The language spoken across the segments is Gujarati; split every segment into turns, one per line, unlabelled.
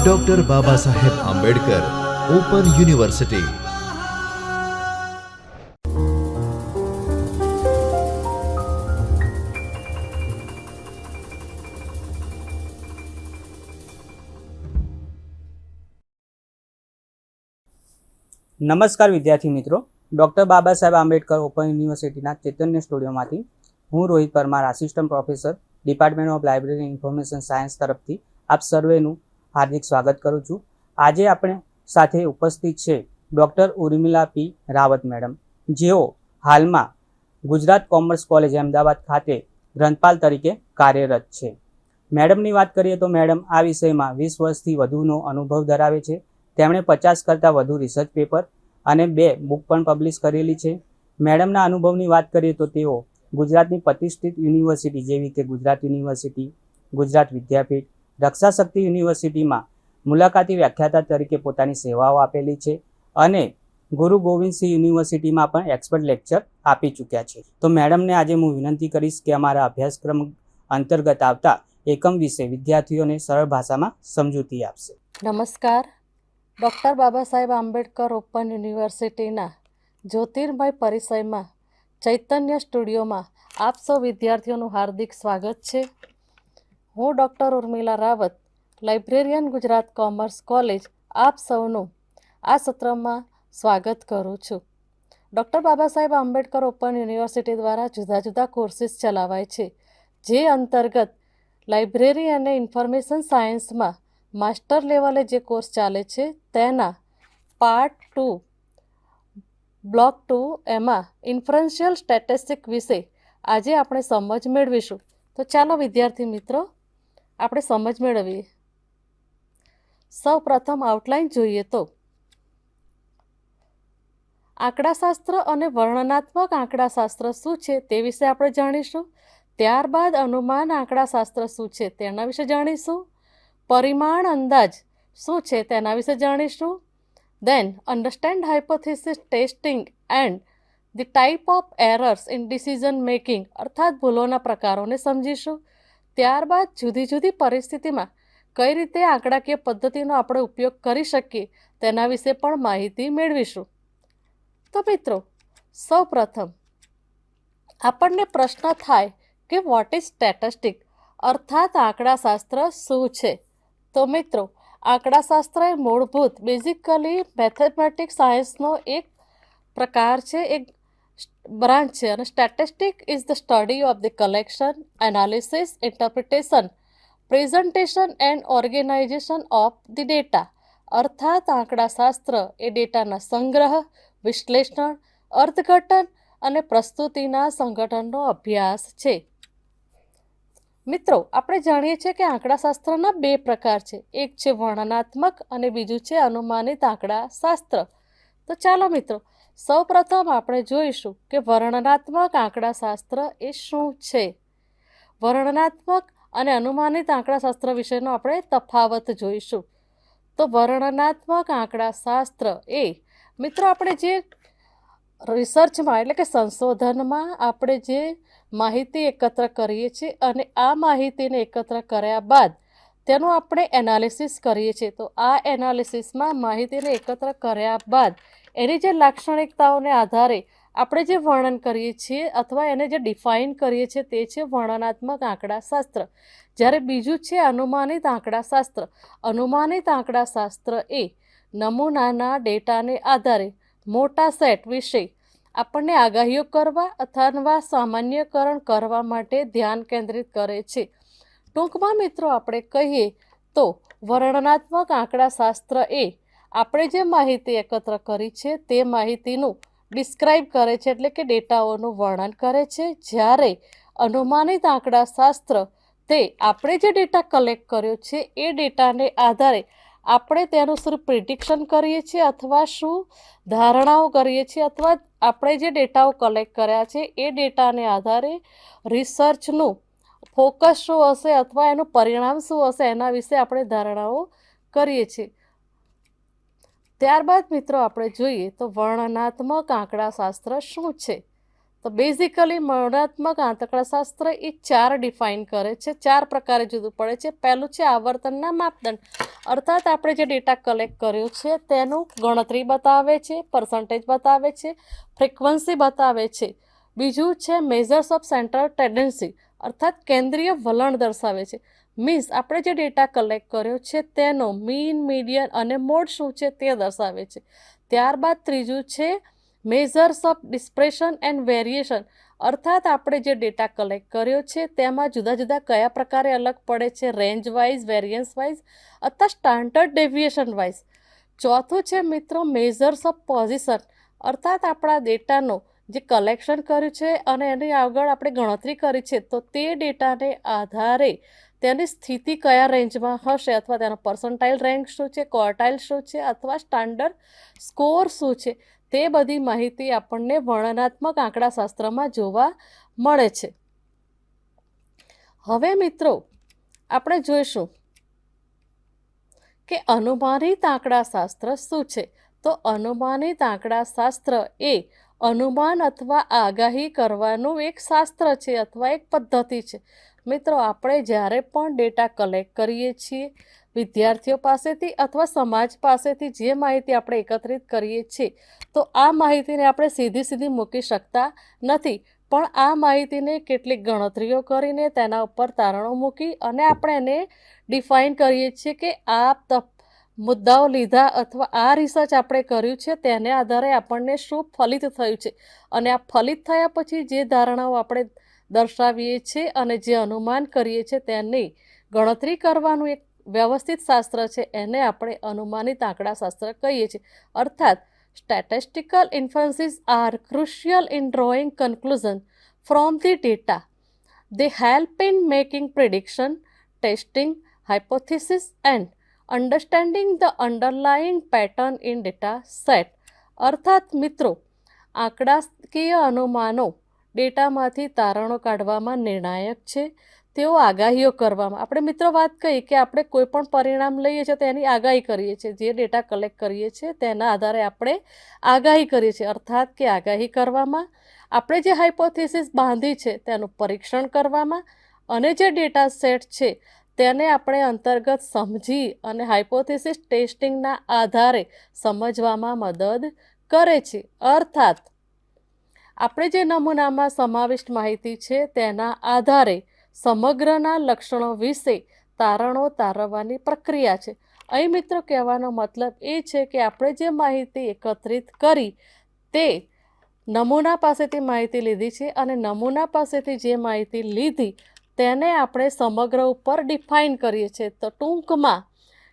Doctor Baba Saheb Ambedkar open university.
નમસ્કાર વિદ્યાર્થી મિત્રો, ડૉક્ટર બાબા સાહેબ આંબેડકર ઓપન યુનિવર્સિટીના ચૈતન્ય સ્ટુડિયોમાંથી હું Rohit Parmar, assistant professor, department of library information science તરફથી આપ સર્વેનું હાર્દિક સ્વાગત કરું છું. આજે આપણે સાથે ઉપસ્થિત છે ડૉક્ટર ઉર્મિલા પી રાવત મેડમ, જેઓ હાલમાં ગુજરાત કોમર્સ કોલેજ અમદાવાદ ખાતે ગ્રંથપાલ તરીકે કાર્યરત છે. મેડમની વાત કરીએ તો મેડમ આ વિષયમાં 20 વર્ષથી વધુનો અનુભવ ધરાવે છે. તેમણે 50 કરતાં વધુ રિસર્ચ પેપર અને 2 બુક પણ પબ્લિશ કરેલી છે. મેડમના અનુભવની વાત કરીએ તો તેઓ ગુજરાતની પ્રતિષ્ઠિત યુનિવર્સિટી જેવી કે ગુજરાત યુનિવર્સિટી, ગુજરાત વિદ્યાપીઠ, રક્ષાશક્તિ યુનિવર્સિટીમાં મુલાકાતી વ્યાખ્યાતા તરીકે પોતાની સેવાઓ આપેલી છે અને ગુરુ ગોવિંદસિંહ યુનિવર્સિટીમાં પણ એક્સપર્ટ લેક્ચર આપી ચૂક્યા છે. તો મેડમને આજે હું વિનંતી કરીશ કે અમારા અભ્યાસક્રમ અંતર્ગત આવતા એકમ વિશે વિદ્યાર્થીઓને સરળ ભાષામાં સમજૂતી આપશે.
નમસ્કાર. ડૉક્ટર બાબા સાહેબ આંબેડકર ઓપન યુનિવર્સિટીના જ્યોતિર્મય પરિસરમાં ચૈતન્ય સ્ટુડિયોમાં આપ સૌ વિદ્યાર્થીઓનું હાર્દિક સ્વાગત છે. હું doctor Urmila Rawat, librarian Gujarat commerce college, આપ સૌનું આ સત્રમાં સ્વાગત કરું છું. Doctor Baba Saheb Ambedkar open university દ્વારા જુદા જુદા કોર્સીસ ચલાવાય છે, જે અંતર્ગત લાઇબ્રેરી અને ઇન્ફોર્મેશન સાયન્સમાં માસ્ટર લેવલે જે કોર્સ ચાલે છે તેના પાર્ટ 2 બ્લોક 2 એમાં ઇન્ફરન્શિયલ સ્ટેટિસ્ટિક વિશે આજે આપણે સમજ મેળવીશું. તો ચાલો વિદ્યાર્થી મિત્રો આપણે સમજ મેળવીએ. સૌ પ્રથમ આઉટલાઇન જોઈએ તો આંકડાશાસ્ત્ર અને વર્ણનાત્મક આંકડાશાસ્ત્ર શું છે તે વિશે આપણે જાણીશું. ત્યારબાદ અનુમાન આંકડાશાસ્ત્ર શું છે તેના વિશે જાણીશું. પરિમાણ અંદાજ શું છે તેના વિશે જાણીશું. Then understand hypothesis testing and the type of errors in decision making અર્થાત ભૂલોના પ્રકારોને સમજીશું. ત્યારબાદ જુદી જુદી પરિસ્થિતિમાં કઈ રીતે આંકડાકીય પદ્ધતિનો આપણે ઉપયોગ કરી શકીએ તેના વિશે પણ માહિતી મેળવીશું. તો મિત્રો સૌ પ્રથમ આપણને પ્રશ્ન થાય કે વોટ ઇઝ સ્ટેટિસ્ટિક અર્થાત આંકડાશાસ્ત્ર શું છે. તો મિત્રો આંકડાશાસ્ત્ર એ મૂળભૂત બેઝિકલી મેથેમેટિક્સ સાયન્સનો એક પ્રકાર છે, એક બ્રાન્ચ છે. અને statistic is the study of the collection, analysis, interpretation, presentation and organisation of the data અર્થાત આંકડાશાસ્ત્ર એ ડેટાના સંગ્રહ, વિશ્લેષણ, અર્થઘટન અને પ્રસ્તુતિના સંગઠનનો અભ્યાસ છે. મિત્રો આપણે જાણીએ છીએ કે આંકડાશાસ્ત્રના 2 પ્રકાર છે, એક છે વર્ણનાત્મક અને બીજું છે અનુમાનિત આંકડાશાસ્ત્ર. તો ચાલો મિત્રો સૌ પ્રથમ આપણે જોઈશું કે વર્ણનાત્મક આંકડાશાસ્ત્ર એ શું છે. વર્ણનાત્મક અને અનુમાનિત આંકડાશાસ્ત્ર વિશેનો આપણે તફાવત જોઈશું. તો વર્ણનાત્મક આંકડાશાસ્ત્ર એ મિત્રો આપણે જે રિસર્ચમાં એટલે કે સંશોધનમાં આપણે જે માહિતી એકત્ર કરીએ છીએ અને આ માહિતીને એકત્ર કર્યા બાદ તેનું આપણે એનાલિસિસ કરીએ છીએ. તો આ એનાલિસિસમાં માહિતીને એકત્ર કર્યા બાદ એની જે લાક્ષણિકતાઓને આધારે આપણે જે વર્ણન કરીએ છીએ અથવા એને જે ડિફાઇન કરીએ છીએ તે છે વર્ણનાત્મક આંકડાશાસ્ત્ર. જ્યારે બીજું છે અનુમાનિત આંકડાશાસ્ત્ર. અનુમાનિત આંકડાશાસ્ત્ર એ નમૂનાના ડેટાને આધારે મોટા સેટ વિશે આપણને આગાહીઓ કરવા અથવા સામાન્યકરણ કરવા માટે ધ્યાન કેન્દ્રિત કરે છે. ટૂંકમાં મિત્રો આપણે કહીએ તો વર્ણનાત્મક આંકડાશાસ્ત્ર એ આપણે જે માહિતી એકત્ર કરી છે તે માહિતીનું ડિસ્ક્રાઇબ કરે છે, એટલે કે ડેટાઓનું વર્ણન કરે છે. જ્યારે અનુમાનિત આંકડાશાસ્ત્ર તે આપણે જે ડેટા કલેક્ટ કર્યો છે એ ડેટાને આધારે આપણે તેનું શું પ્રિડિક્શન કરીએ છીએ અથવા શું ધારણાઓ કરીએ છીએ અથવા આપણે જે ડેટાઓ કલેક્ટ કર્યા છે એ ડેટાને આધારે રિસર્ચનું ફોકસ શું હશે અથવા એનું પરિણામ શું હશે એના વિશે આપણે ધારણાઓ કરીએ છીએ. ત્યારબાદ મિત્રો આપણે જોઈએ તો વર્ણનાત્મક આંકડાશાસ્ત્ર શું છે. તો બેઝિકલી વર્ણનાત્મક આંકડાશાસ્ત્ર એ 4 ડિફાઇન કરે છે, 4 પ્રકારે જુદું પડે છે. પહેલું છે આવર્તનના માપદંડ, અર્થાત આપણે જે ડેટા કલેક્ટ કર્યો છે તેનું ગણતરી બતાવે છે, પર્સન્ટેજ બતાવે છે, ફ્રિકવન્સી બતાવે છે. બીજું છે મેઝર્સ ઓફ સેન્ટ્રલ ટેન્ડન્સી, અર્થાત કેન્દ્રીય વલણ દર્શાવે છે. મીન્સ આપણે જે ડેટા કલેક્ટ કર્યો છે તેનો મીન, મીડિયન અને મોડ શું છે તે દર્શાવે છે. ત્યારબાદ ત્રીજું છે મેઝર્સ ઓફ ડિસ્પરેશન એન્ડ વેરિએશન, અર્થાત આપણે જે ડેટા કલેક્ટ કર્યો છે તેમાં જુદા જુદા કયા પ્રકારે અલગ પડે છે, રેન્જ વાઇઝ, વેરિયન્સ વાઇઝ અથવા સ્ટાન્ડર્ડ ડેવિએશન વાઇઝ. ચોથું છે મિત્રો મેઝર્સ ઓફ પોઝિશન, અર્થાત આપણા ડેટાનો જે કલેક્શન કર્યું છે અને એની આગળ આપણે ગણતરી કરી છે તો તે ડેટાને આધારે તેની સ્થિતિ કયા રેન્જમાં હશે અથવા તેનો પર્સન્ટાઇલ રેન્ક શું છે, ક્વોર્ટાઇલ શું છે અથવા સ્ટાન્ડર્ડ સ્કોર શું છે, તે બધી માહિતી આપણને વર્ણનાત્મક આંકડાશાસ્ત્રમાં જોવા મળે છે. હવે મિત્રો આપણે જોઈશું કે અનુમાનિત આંકડાશાસ્ત્ર શું છે. તો અનુમાનિત આંકડાશાસ્ત્ર એ અનુમાન અથવા આગાહી કરવાનું એક શાસ્ત્ર છે અથવા એક પદ્ધતિ છે. મિત્રો આપણે જ્યારે પણ ડેટા કલેક્ટ કરીએ છીએ વિદ્યાર્થીઓ પાસેથી અથવા સમાજ પાસેથી જે માહિતી આપણે એકત્રિત કરીએ છીએ તો આ માહિતીને આપણે સીધી મૂકી શકતા નથી, પણ આ માહિતીને કેટલીક ગણતરીઓ કરીને તેના ઉપર તારણો મૂકી અને આપણે એને ડિફાઇન કરીએ છીએ કે આ મુદ્દાઓ લીધા અથવા આ રિસર્ચ આપણે કર્યું છે તેને આધારે આપણને શું ફલિત થયું છે અને આ ફલિત થયા પછી જે ધારણાઓ આપણે દર્શાવીએ છીએ અને જે અનુમાન કરીએ છીએ તેની ગણતરી કરવાનું એક વ્યવસ્થિત શાસ્ત્ર છે, એને આપણે અનુમાનિત આંકડાશાસ્ત્ર કહીએ છીએ. અર્થાત statistical inferences are crucial in drawing conclusion from the data. They help in making prediction, testing hypothesis and understanding the underlying pattern in data set. અર્થાત મિત્રો આંકડાકીય અનુમાનો ડેટામાંથી તારણો કાઢવામાં નિર્ણાયક છે. તેઓ આગાહીઓ કરવામાં, આપણે મિત્રો વાત કહી કે આપણે કોઈ પણ પરિણામ લઈએ છીએ તો એની આગાહી કરીએ છીએ, જે ડેટા કલેક્ટ કરીએ છીએ તેના આધારે આપણે આગાહી કરીએ છીએ. અર્થાત કે આગાહી કરવામાં, આપણે જે હાઇપોથેસિસ બાંધી છે તેનું પરીક્ષણ કરવામાં અને જે ડેટા સેટ છે તેને આપણે અંતર્ગત સમજી અને હાઇપોથેસિસ ટેસ્ટિંગના આધારે સમજવામાં મદદ કરે છે. અર્થાત આપણે જે નમૂનામાં સમાવિષ્ટ માહિતી છે તેના આધારે સમગ્રના લક્ષણો વિશે તારણો તારવવાની પ્રક્રિયા છે. અહીં મિત્રો કહેવાનો મતલબ એ છે કે આપણે જે માહિતી એકત્રિત કરી તે નમૂના પાસેથી માહિતી લીધી છે અને નમૂના પાસેથી જે માહિતી લીધી તેને આપણે સમગ્ર ઉપર ડિફાઇન કરીએ છીએ. તો ટૂંકમાં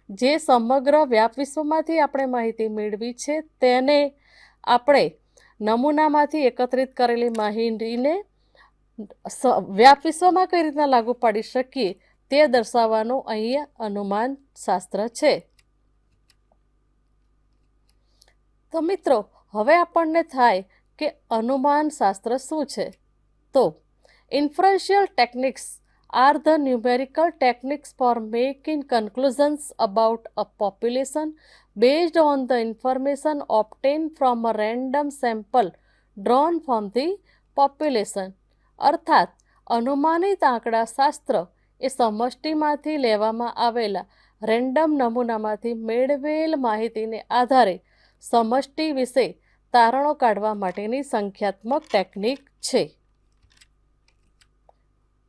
જે સમગ્ર વ્યાપ વિશ્વમાંથી આપણે માહિતી મેળવી છે તેને આપણે નમૂનામાંથી એકત્રિત કરેલી માહિતીને વ્યાપ વિશ્વમાં કઈ રીતના લાગુ પાડી શકીએ તે દર્શાવવાનું અહીંયા અનુમાન શાસ્ત્ર છે. તો મિત્રો હવે આપણને થાય કે અનુમાન શાસ્ત્ર શું છે. તો ઇન્ફરન્શિયલ techniques are the numerical techniques for making conclusions about a population based on the information obtained from a random sample drawn from the population. અર્થાત અનુમાનિત આંકડાશાસ્ત્ર એ સમષ્ટિમાંથી લેવામાં આવેલા રેન્ડમ નમૂનામાંથી મેળવેલ માહિતીને આધારે સમષ્ટિ વિશે તારણો કાઢવા માટેની સંખ્યાત્મક ટેકનિક છે.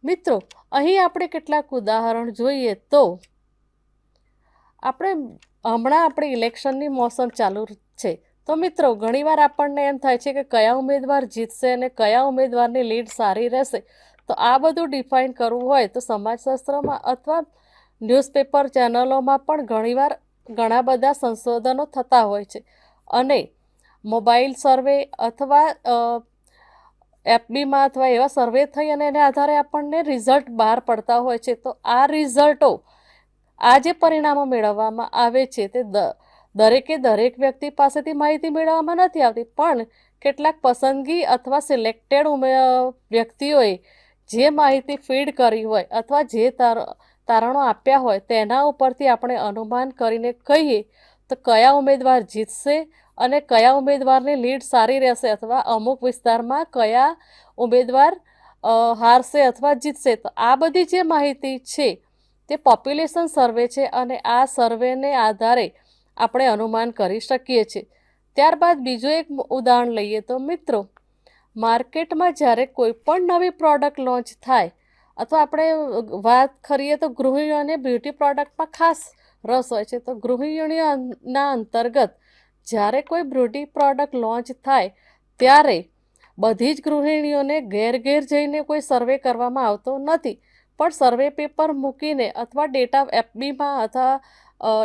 મિત્રો અહીં આપણે કેટલાક ઉદાહરણ જોઈએ તો આપણે ઇલેક્શનની મોસમ ચાલુ છે તો મિત્રો ઘણીવાર આપણને એમ થાય છે કે કયા ઉમેદવાર જીતશે અને કયા ઉમેદવારની લીડ સારી રહેશે. તો આ બધું ડિફાઇન કરવું હોય તો સમાજશાસ્ત્રમાં અથવા ન્યૂઝપેપર ચેનલોમાં પણ ઘણીવાર ઘણા બધા સંશોધનો થતા હોય છે અને મોબાઈલ સર્વે અથવા એફબીમાં અથવા એવા સર્વે થઈ અને એને આધારે આપણને રિઝલ્ટ બહાર પડતા હોય છે. તો આ રિઝલ્ટો આ જે પરિણામો મેળવવામાં આવે છે તે દરેક વ્યક્તિ પાસેથી માહિતી મેળવવામાં નથી આવતી, પણ કેટલાક પસંદગી અથવા સિલેક્ટેડ વ્યક્તિઓએ જે માહિતી ફીડ કરી હોય અથવા જે તારણો આપ્યા હોય તેના ઉપરથી આપણે અનુમાન કરીને કહીએ તો કયા ઉમેદવાર જીતશે અને કયા ઉમેદવારની લીડ સારી રહેશે, અથવા અમુક વિસ્તારમાં કયા ઉમેદવાર હારશે અથવા જીતશે. તો આ બધી જે માહિતી છે તે પોપ્યુલેશન સર્વે છે, અને આ સર્વેને આધારે આપણે અનુમાન કરી શકીએ છીએ. ત્યારબાદ બીજું એક ઉદાહરણ લઈએ તો મિત્રો, માર્કેટમાં જ્યારે કોઈ પણ નવી પ્રોડક્ટ લોન્ચ થાય, અથવા આપણે વાત કરીએ તો ગૃહિણીઓને બ્યુટી પ્રોડક્ટમાં ખાસ રસ હોય છે. તો ગૃહિણીઓના અંતર્ગત જ્યારે કોઈ બ્યુટી પ્રોડક્ટ લોન્ચ થાય ત્યારે બધી જ ગૃહિણીઓને ઘેર ઘેર જઈને કોઈ સર્વે કરવામાં આવતો નથી, પણ સર્વે પેપર મૂકીને અથવા ડેટા એફબીમાં અથવા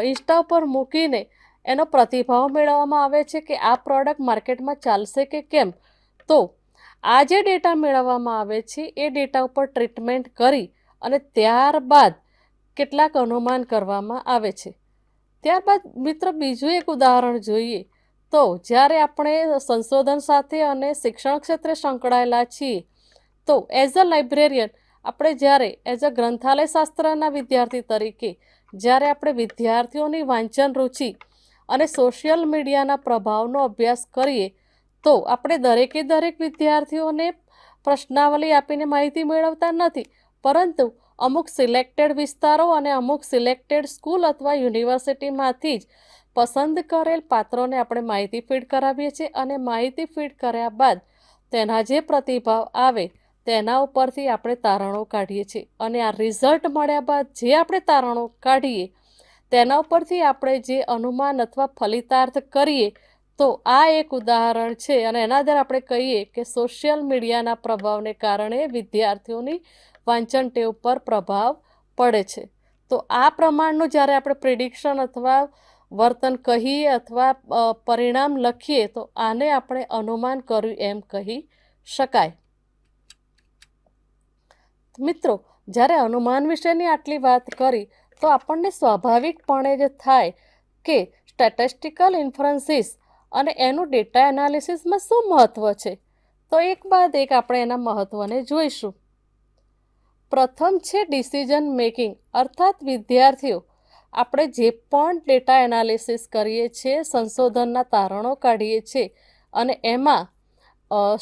ઇન્સ્ટા પર મૂકીને એનો પ્રતિભાવ મેળવવામાં આવે છે કે આ પ્રોડક્ટ માર્કેટમાં ચાલશે કે કેમ. તો આ જે ડેટા મેળવવામાં આવે છે એ ડેટા ઉપર ટ્રીટમેન્ટ કરી અને ત્યારબાદ કેટલાક અનુમાન કરવામાં આવે છે. ત્યારબાદ મિત્ર બીજું એક ઉદાહરણ જોઈએ તો, જ્યારે આપણે સંશોધન સાથે અને શિક્ષણ ક્ષેત્રે સંકળાયેલા છીએ, તો એઝ અ લાઇબ્રેરિયન આપણે જ્યારે એઝ અ ગ્રંથાલય શાસ્ત્રના વિદ્યાર્થી તરીકે જ્યારે આપણે વિદ્યાર્થીઓની વાંચન રુચિ અને સોશિયલ મીડિયાના પ્રભાવનો અભ્યાસ કરીએ, તો આપણે દરેક વિદ્યાર્થીઓને પ્રશ્નાવલી આપીને માહિતી મેળવતા નથી, પરંતુ અમુક સિલેક્ટેડ વિસ્તારો અને અમુક સિલેક્ટેડ સ્કૂલ અથવા યુનિવર્સિટીમાંથી જ પસંદ કરેલ પાત્રોને આપણે માહિતી ફીડ કરાવીએ છીએ, અને માહિતી ફીડ કર્યા બાદ તેના જે પ્રતિભાવ આવે તેના ઉપરથી આપણે તારણો કાઢીએ છીએ. અને આ રિઝલ્ટ મળ્યા બાદ જે આપણે તારણો કાઢીએ તેના ઉપરથી આપણે જે અનુમાન અથવા ફલિતાર્થ કરીએ, તો આ એક ઉદાહરણ છે. અને એના આધારે આપણે કહીએ કે સોશિયલ મીડિયાના પ્રભાવને કારણે વિદ્યાર્થીઓની વાંચન ટેવ પર પ્રભાવ પડે છે. તો આ પ્રમાણનું જ્યારે આપણે પ્રિડિક્શન અથવા વર્તન કહીએ અથવા પરિણામ લખીએ, તો આને આપણે અનુમાન કર્યું એમ કહી શકાય. મિત્રો, જ્યારે અનુમાન વિશેની આટલી વાત કરી, તો આપણને સ્વાભાવિકપણે જ થાય કે સ્ટેટિસ્ટિકલ ઇન્ફરન્સીસ અને એનું ડેટા એનાલિસિસમાં શું મહત્ત્વ છે. તો એક બાદ એક આપણે એના મહત્ત્વને જોઈશું. પ્રથમ છે ડિસિઝન મેકિંગ, અર્થાત વિદ્યાર્થીઓ આપણે જે પણ ડેટા એનાલિસિસ કરીએ છીએ, સંશોધનના તારણો કાઢીએ છીએ, અને એમાં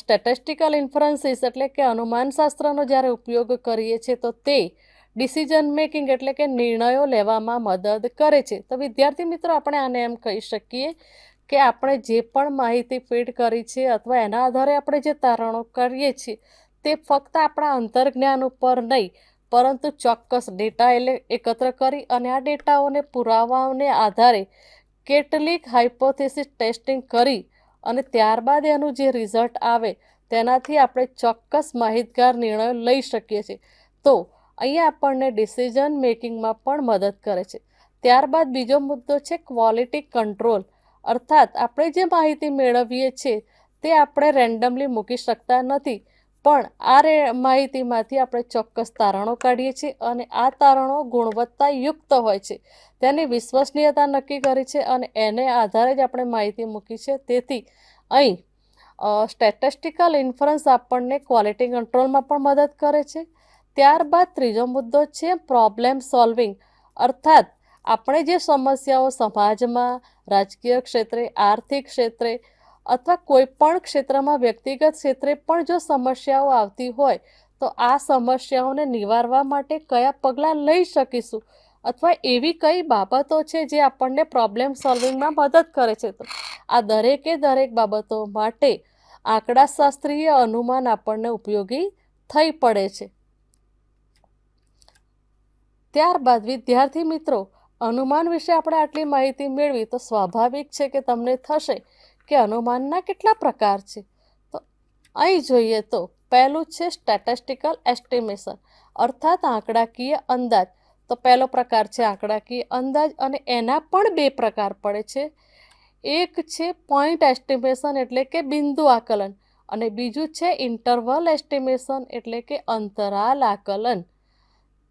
સ્ટેટિસ્ટિકલ ઇન્ફરન્સીસ એટલે કે અનુમાનશાસ્ત્રનો જ્યારે ઉપયોગ કરીએ છીએ, તો તે ડિસિઝન મેકિંગ એટલે કે નિર્ણયો લેવામાં મદદ કરે છે. તો વિદ્યાર્થી મિત્રો, આપણે આને એમ કહી શકીએ કે આપણે જે પણ માહિતી ફીડ કરી છે અથવા એના આધારે આપણે જે તારણો કરીએ છીએ, તે ફક્ત આપણા અંતર્જ્ઞાન ઉપર નહીં, પરંતુ ચોક્કસ ડેટા એકત્ર કરી અને આ ડેટાઓને પુરાવાઓને આધારે કેટલીક હાઇપોથેસિસ ટેસ્ટિંગ કરી અને ત્યારબાદ એનું જે રિઝલ્ટ આવે તેનાથી આપણે ચોક્કસ માહિતગાર નિર્ણયો લઈ શકીએ છીએ. તો અહીંયા આપણને ડિસિઝન મેકિંગમાં પણ મદદ કરે છે. ત્યારબાદ બીજો મુદ્દો છે ક્વોલિટી કંટ્રોલ, અર્થાત આપણે જે માહિતી મેળવીએ છીએ તે આપણે રેન્ડમલી મૂકી શકતા નથી, પણ આ માહિતીમાંથી આપણે ચોક્કસ તારણો કાઢીએ છીએ, અને આ તારણો ગુણવત્તાયુક્ત હોય છે, તેની વિશ્વસનીયતા નક્કી કરી છે, અને એને આધારે જ આપણે માહિતી મૂકી છે. તેથી અહીં સ્ટેટિસ્ટિકલ ઇન્ફરન્સ આપણને ક્વોલિટી કંટ્રોલમાં પણ મદદ કરે છે. ત્યારબાદ ત્રીજો મુદ્દો છે પ્રોબ્લેમ સોલ્વિંગ, અર્થાત આપણે જે સમસ્યાઓ સમાજમાં, રાજકીય ક્ષેત્રે, આર્થિક ક્ષેત્રે અથવા કોઈ પણ ક્ષેત્રમાં વ્યક્તિગત ક્ષેત્રે પણ જો સમસ્યાઓ આવતી હોય, તો આ સમસ્યાઓને નિવારવા માટે કયા પગલાં લઈ શકીશું, અથવા એવી કઈ બાબતો છે જે આપણને પ્રોબ્લેમ સોલ્વિંગમાં મદદ કરે છે. તો આ દરેક બાબતો માટે આંકડાશાસ્ત્રીય અનુમાન આપણને ઉપયોગી થઈ પડે છે. ત્યારબાદ વિદ્યાર્થી મિત્રો, અનુમાન વિશે આપણે આટલી માહિતી મેળવી, તો સ્વાભાવિક છે કે તમને થશે કે અનુમાનના કેટલા પ્રકાર છે. તો અહીં જોઈએ તો પહેલું છે સ્ટેટિસ્ટિકલ એસ્ટિમેશન, અર્થાત આંકડાકીય અંદાજ. તો પહેલો પ્રકાર છે આંકડાકીય અંદાજ, અને એના પણ બે પ્રકાર પડે છે. એક છે પોઈન્ટ એસ્ટિમેશન એટલે કે બિંદુ આકલન, અને બીજું છે ઇન્ટરવલ એસ્ટિમેશન એટલે કે અંતરાલ આકલન.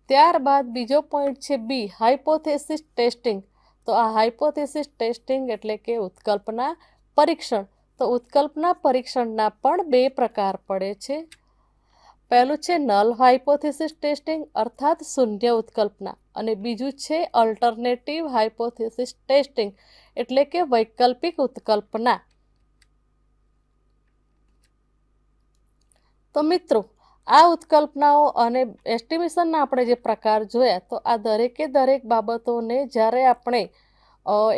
ત્યારબાદ બીજો પોઈન્ટ છે બી, હાઇપોથેસિસ ટેસ્ટિંગ. તો આ હાઇપોથેસિસ ટેસ્ટિંગ એટલે કે ઉત્કલ્પના પરીક્ષણ. તો ઉત્કલ્પના પરીક્ષણના પણ બે પ્રકાર પડે છે. પહેલું છે નલ હાઇપોથેસિસ ટેસ્ટિંગ અર્થાત શૂન્ય ઉત્કલ્પના, અને બીજું છે અલ્ટરનેટિવ હાઇપોથેસિસ ટેસ્ટિંગ એટલે કે વૈકલ્પિક ઉત્કલ્પના. તો મિત્રો, આ ઉત્કલ્પનાઓ અને એસ્ટિમેશનના આપણે જે પ્રકાર જોયા, તો આ દરેક બાબતોને જ્યારે આપણે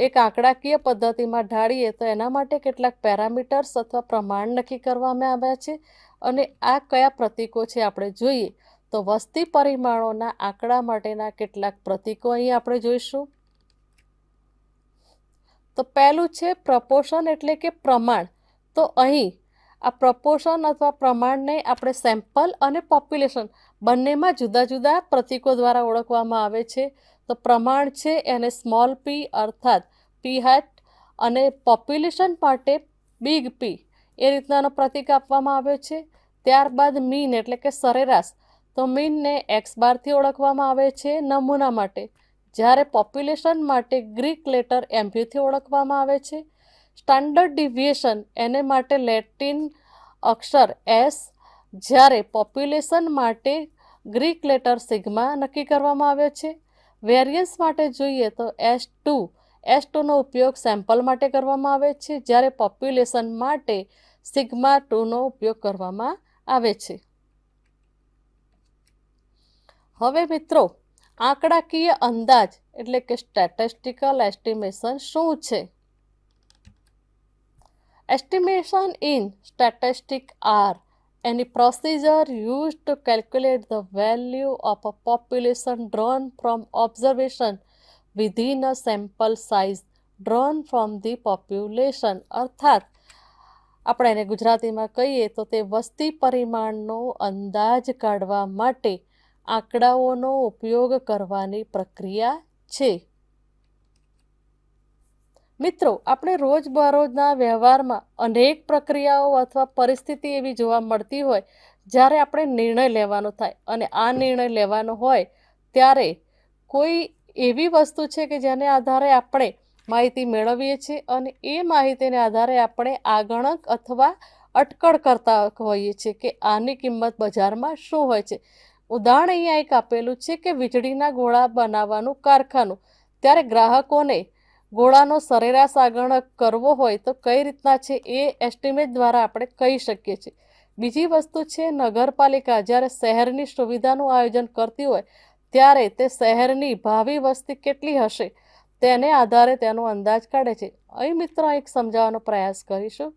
એક આંકડાકીય પદ્ધતિમાં ઢાળીએ તો એના માટે કેટલાક પેરામીટર્સ અથવા પ્રમાણ નક્કી કરવામાં આવ્યા છે. અને આ કયા પ્રતીકો છે આપણે જોઈએ તો વસ્તી પરિમાણોના આંકડા માટેના કેટલાક પ્રતીકો અહીં આપણે જોઈશું. તો પહેલું છે પ્રપોર્શન એટલે કે પ્રમાણ. તો અહીં આ પ્રપોર્શન અથવા પ્રમાણને આપણે સેમ્પલ અને પોપ્યુલેશન બંનેમાં જુદા જુદા પ્રતીકો દ્વારા ઓળખવામાં આવે છે. તો પ્રમાણ છે એને સ્મોલ પી અર્થાત પી હેટ, અને પોપ્યુલેશન માટે બિગ પી એ રીતનાનો પ્રતીક આપવામાં આવ્યો છે. ત્યારબાદ મીન એટલે કે સરેરાશ, તો મીનને એક્સ બારથી ઓળખવામાં આવે છે નમૂના માટે, જ્યારે પોપ્યુલેશન માટે ગ્રીક લેટર એમ્બ્યુથી ઓળખવામાં આવે છે. સ્ટાન્ડર્ડ ડિવિએશન એને માટે લેટિન અક્ષર એસ, જ્યારે પોપ્યુલેશન માટે ગ્રીક લેટર સિગ્મા નક્કી કરવામાં આવ્યો છે. વેરિયન્સ માટે જોઈએ તો S2નો ઉપયોગ સેમ્પલ માટે કરવામાં આવે છે, જ્યારે પોપ્યુલેશન માટે સિગ્મા 2નો ઉપયોગ કરવામાં આવે છે. હવે મિત્રો, આંકડાકીય અંદાજ એટલે કે સ્ટેટિસ્ટિકલ એસ્ટિમેશન શું છે? Estimation in statistics are any procedure used to calculate the value of a population drawn from observation within a sample size drawn from the population. અર્થાત આપણે એને ગુજરાતીમાં કહીએ તો તે વસ્તી પરિમાણનો અંદાજ કાઢવા માટે આંકડાઓનો ઉપયોગ કરવાની પ્રક્રિયા છે. મિત્રો, આપણે રોજબરોજના વ્યવહારમાં અનેક પ્રક્રિયાઓ અથવા પરિસ્થિતિ એવી જોવા મળતી હોય જ્યારે આપણે નિર્ણય લેવાનો થાય, અને આ નિર્ણય લેવાનો હોય ત્યારે કોઈ એવી વસ્તુ છે કે જેને આધારે આપણે માહિતી મેળવીએ છીએ, અને એ માહિતીને આધારે આપણે આગણક અથવા અટકળ કરતા હોઈએ છીએ કે આની કિંમત બજારમાં શું હોય છે. ઉદાહરણ અહીંયા એક આપેલું છે કે વીજળીના ગોળા બનાવવાનું કારખાનું, ત્યારે ગ્રાહકોને ગોળાનો સરેરાશ આગણક કરવો હોય તો કઈ રીતના છે એ એસ્ટિમેટ દ્વારા આપણે કહી શકીએ છીએ. બીજી વસ્તુ છે નગરપાલિકા જ્યારે શહેરની સુવિધાનું આયોજન કરતી હોય ત્યારે તે શહેરની ભાવિ વસ્તી કેટલી હશે તેને આધારે તેનો અંદાજ કાઢે છે. અહીં મિત્રો એક સમજાવવાનો પ્રયાસ કરીશું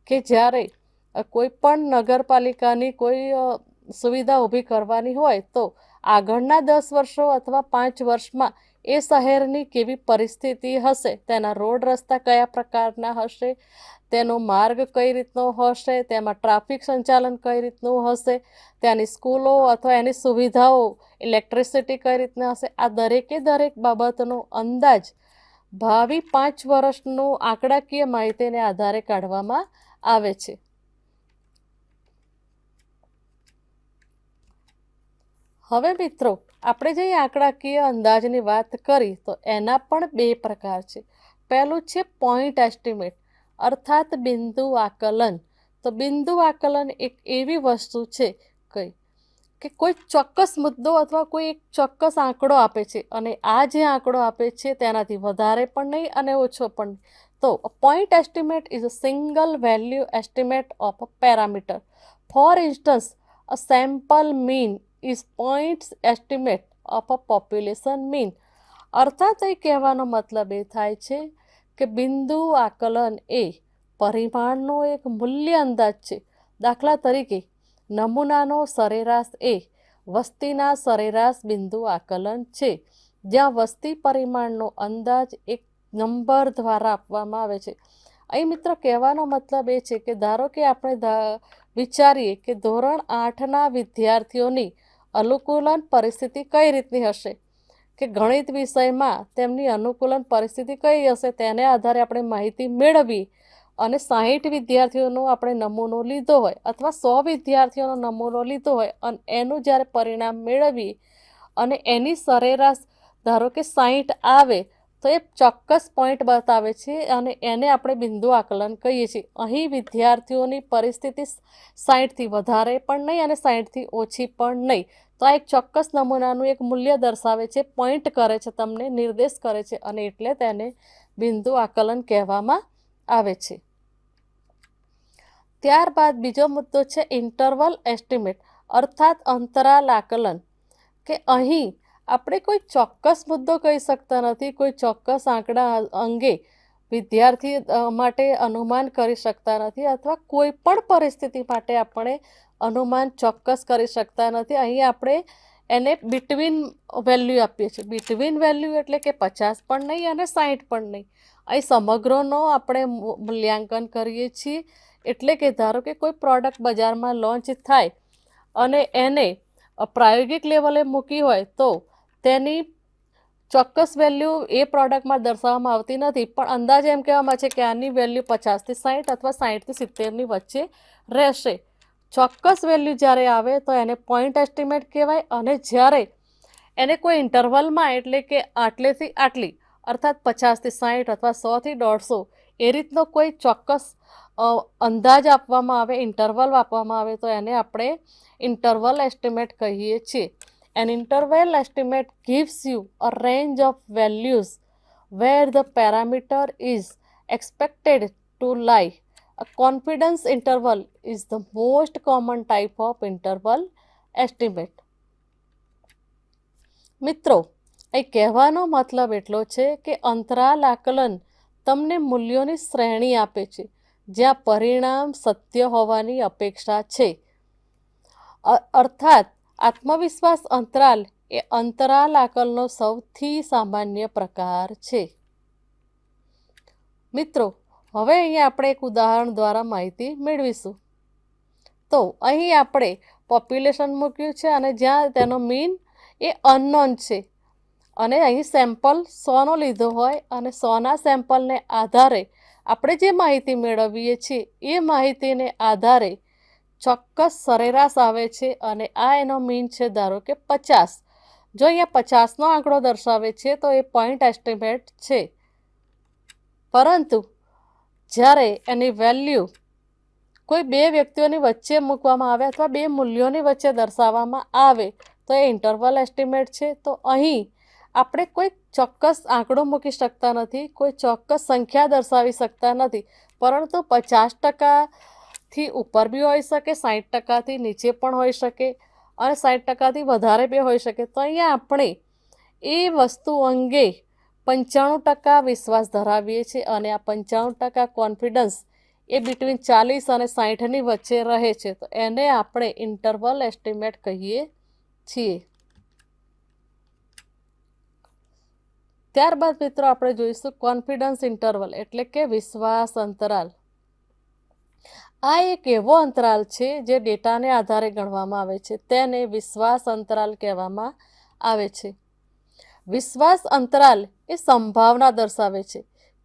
કે જ્યારે કોઈ પણ નગરપાલિકાની કોઈ સુવિધા ઊભી કરવાની હોય તો આગળના 10 વર્ષો અથવા 5 વર્ષમાં એ શહેરની કેવી પરિસ્થિતિ હશે, તેના રોડ રસ્તા કયા પ્રકારના હશે, તેનો માર્ગ કઈ રીતનો હશે, તેમાં ટ્રાફિક સંચાલન કઈ રીતનું હશે, ત્યાંની સ્કૂલો અથવા એની સુવિધાઓ ઇલેક્ટ્રિસિટી કઈ રીતના હશે, આ દરેક બાબતનો અંદાજ ભાવિ 5 વર્ષનું આંકડાકીય માહિતીને આધારે કાઢવામાં આવે છે. હવે મિત્રો, આપણે જે આંકડાકીય અંદાજની વાત કરી તો એના પણ 2 પ્રકાર છે. પહેલું છે પોઈન્ટ એસ્ટિમેટ અર્થાત બિંદુ આકલન. તો બિંદુ આકલન એક એવી વસ્તુ છે કે કોઈ ચોક્કસ મુદ્દો અથવા કોઈ એક ચોક્કસ આંકડો આપે છે, અને આ જે આંકડો આપે છે તેનાથી વધારે પણ નહીં અને ઓછો પણ નહીં. તો point estimate is a single value estimate of a parameter. For instance, a sample mean is points estimate of a population mean. અર્થાત એ કહેવાનો મતલબ એ થાય છે કે બિંદુ આકલન એ પરિમાણનો એક મૂલ્ય અંદાજ છે. દાખલા તરીકે નમૂનાનો સરેરાશ એ વસ્તીના સરેરાશ બિંદુ આકલન છે, જ્યાં વસ્તી પરિમાણનો અંદાજ એક નંબર દ્વારા આપવામાં આવે છે. અહીં મિત્રો કહેવાનો મતલબ એ છે કે ધારો કે આપણે વિચારીએ કે ધોરણ 8ના વિદ્યાર્થીઓની અનુકૂલન પરિસ્થિતિ કઈ રીતની હશે, કે ગણિત વિષયમાં તેમની અનુકૂલન પરિસ્થિતિ કઈ હશે તેને આધારે આપણે માહિતી મેળવી અને 60 વિદ્યાર્થીઓનો આપણે નમૂનો લીધો હોય અથવા 100 વિદ્યાર્થીઓનો નમૂનો લીધો હોય અને એનું જ્યારે પરિણામ મેળવી અને એની સરેરાશ ધારો કે 60 આવે તો એ ચોક્કસ પોઈન્ટ બતાવે છે અને એને આપણે બિંદુ આકલન કહીએ છીએ. અહીં વિદ્યાર્થીઓની પરિસ્થિતિ 60થી વધારે પણ નહીં અને 60થી ઓછી પણ નહીં. તો આ એક ચોક્કસ નમૂનાનું એક મૂલ્ય દર્શાવે છે, પોઈન્ટ કરે છે, તમને નિર્દેશ કરે છે અને એટલે તેને બિંદુ આકલન કહેવામાં આવે છે. ત્યારબાદ બીજો મુદ્દો છે ઇન્ટરવલ એસ્ટિમેટ અર્થાત અંતરાલ આકલન, કે અહીં આપણે કોઈ ચોક્કસ મુદ્દો કહી શકતા નથી, કોઈ ચોક્કસ આંકડા અંગે વિદ્યાર્થી માટે અનુમાન કરી શકતા નથી અથવા કોઈ પણ પરિસ્થિતિ માટે આપણે અનુમાન ચોક્કસ કરી શકતા નથી. અહીં આપણે એને બિટવીન વેલ્યુ આપીએ છીએ. બિટવીન વેલ્યુ એટલે કે 50 પણ નહીં અને 60 પણ નહીં. અહીં સમગ્રનો આપણે મૂલ્યાંકન કરીએ છીએ. એટલે કે ધારો કે કોઈ પ્રોડક્ટ બજારમાં લોન્ચ થાય અને એને પ્રાયોગિક લેવલે મૂકી હોય તો તેની ચોક્કસ વેલ્યુ એ પ્રોડક્ટમાં દર્શાવવામાં આવતી નથી, પણ અંદાજે એમ કહેવામાં છે કે આની વેલ્યુ 50થી 60 અથવા 60થી 70ની વચ્ચે રહેશે. ચોક્કસ વેલ્યુ જ્યારે આવે તો એને પોઈન્ટ એસ્ટિમેટ કહેવાય અને જ્યારે એને કોઈ ઇન્ટરવલમાં એટલે કે આટલેથી આટલી અર્થાત 50થી 60 અથવા 100થી 150 એ રીતનો કોઈ ચોક્કસ અંદાજ આપવામાં આવે, ઇન્ટરવલ આપવામાં આવે તો એને આપણે ઇન્ટરવલ એસ્ટિમેટ કહીએ છીએ. An interval estimate gives you a range of values where the parameter is expected to lie. A confidence interval is the most common type of interval estimate. મિત્રો, એ કહેવાનો મતલબ એટલો છે કે અંતરાલ આકલન તમને મૂલ્યોની શ્રેણી આપે છે જ્યાં પરિણામ સત્ય હોવાની અપેક્ષા છે. અર્થાત આત્મવિશ્વાસ અંતરાલ એ અંતરાલ આકલનનો સૌથી સામાન્ય પ્રકાર છે. મિત્રો, હવે અહીંયા આપણે એક ઉદાહરણ દ્વારા માહિતી મેળવીશું. તો અહીં આપણે પોપ્યુલેશન મૂક્યું છે અને જ્યાં તેનો મીન એ અનનોન છે અને અહીં સેમ્પલ 100નો લીધો હોય અને 100ના સેમ્પલને આધારે આપણે જે માહિતી મેળવીએ છીએ એ માહિતીને આધારે ચોક્કસ સરેરાશ આવે છે અને આ એનો મીન છે ધારો કે 50. જો અહીંયા 50નો આંકડો દર્શાવે છે તો એ પોઈન્ટ એસ્ટિમેટ છે, પરંતુ જ્યારે એની વેલ્યુ કોઈ બે વ્યક્તિઓની વચ્ચે મૂકવામાં આવે અથવા બે મૂલ્યોની વચ્ચે દર્શાવવામાં આવે તો એ ઇન્ટરવલ એસ્ટિમેટ છે. તો અહીં આપણે કોઈ ચોક્કસ આંકડો મૂકી શકતા નથી, કોઈ ચોક્કસ સંખ્યા દર્શાવી શકતા નથી, પરંતુ 50%થી ઉપર બી હોઈ શકે, 60%થી નીચે પણ હોઈ શકે અને 60%થી વધારે બી હોઈ શકે. તો અહીંયા આપણે એ વસ્તુ અંગે 95% વિશ્વાસ ધરાવીએ છીએ અને આ 95% કોન્ફિડન્સ એ બિટવીન 40 અને 60ની વચ્ચે રહે છે. તો એને આપણે ઇન્ટરવલ એસ્ટિમેટ કહીએ છીએ. ત્યારબાદ મિત્રો આપણે જોઈશું કોન્ફિડન્સ ઇન્ટરવલ એટલે કે વિશ્વાસ અંતરાલ. આ એક એવો અંતરાલ છે જે ડેટાને આધારે ગણવામાં આવે છે, તેને વિશ્વાસ અંતરાલ કહેવામાં આવે છે. વિશ્વાસ અંતરાલ એ સંભાવના દર્શાવે છે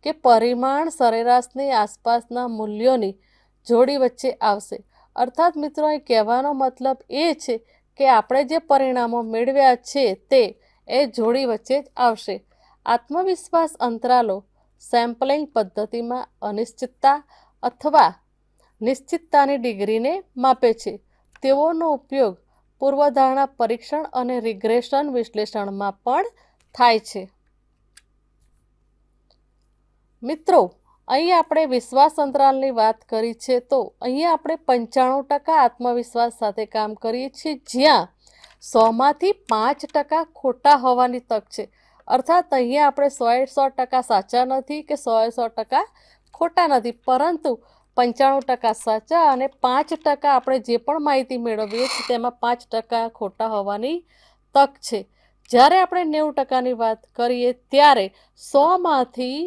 કે પરિમાણ સરેરાશની આસપાસના મૂલ્યોની જોડી વચ્ચે આવશે. અર્થાત મિત્રો, અહીં કહેવાનો મતલબ એ છે કે આપણે જે પરિણામો મેળવ્યા છે તે એ જોડી વચ્ચે જ આવશે. આત્મવિશ્વાસ અંતરાલો સેમ્પલિંગ પદ્ધતિમાં અનિશ્ચિતતા અથવા નિશ્ચિતતાની ડિગ્રીને માપે છે. તેઓનો ઉપયોગ પૂર્વધારણા પરીક્ષણ અને રિગ્રેશન વિશ્લેષણમાં પણ થાય છે. મિત્રો, અહીં આપણે વિશ્વાસ અંતરાલની વાત કરી છે તો અહીં આપણે 95% આત્મવિશ્વાસ સાથે કામ કરીએ છીએ, જ્યાં 100માંથી 5% ખોટા હોવાની તક છે. અર્થાત અહીંયા આપણે 100% સાચા નથી કે 100% ખોટા નથી, પરંતુ 95% સાચા અને 5% આપણે જે પણ માહિતી મેળવીએ છીએ તેમાં 5% ખોટા હોવાની તક છે. જ્યારે આપણે 90%ની વાત કરીએ ત્યારે 100માંથી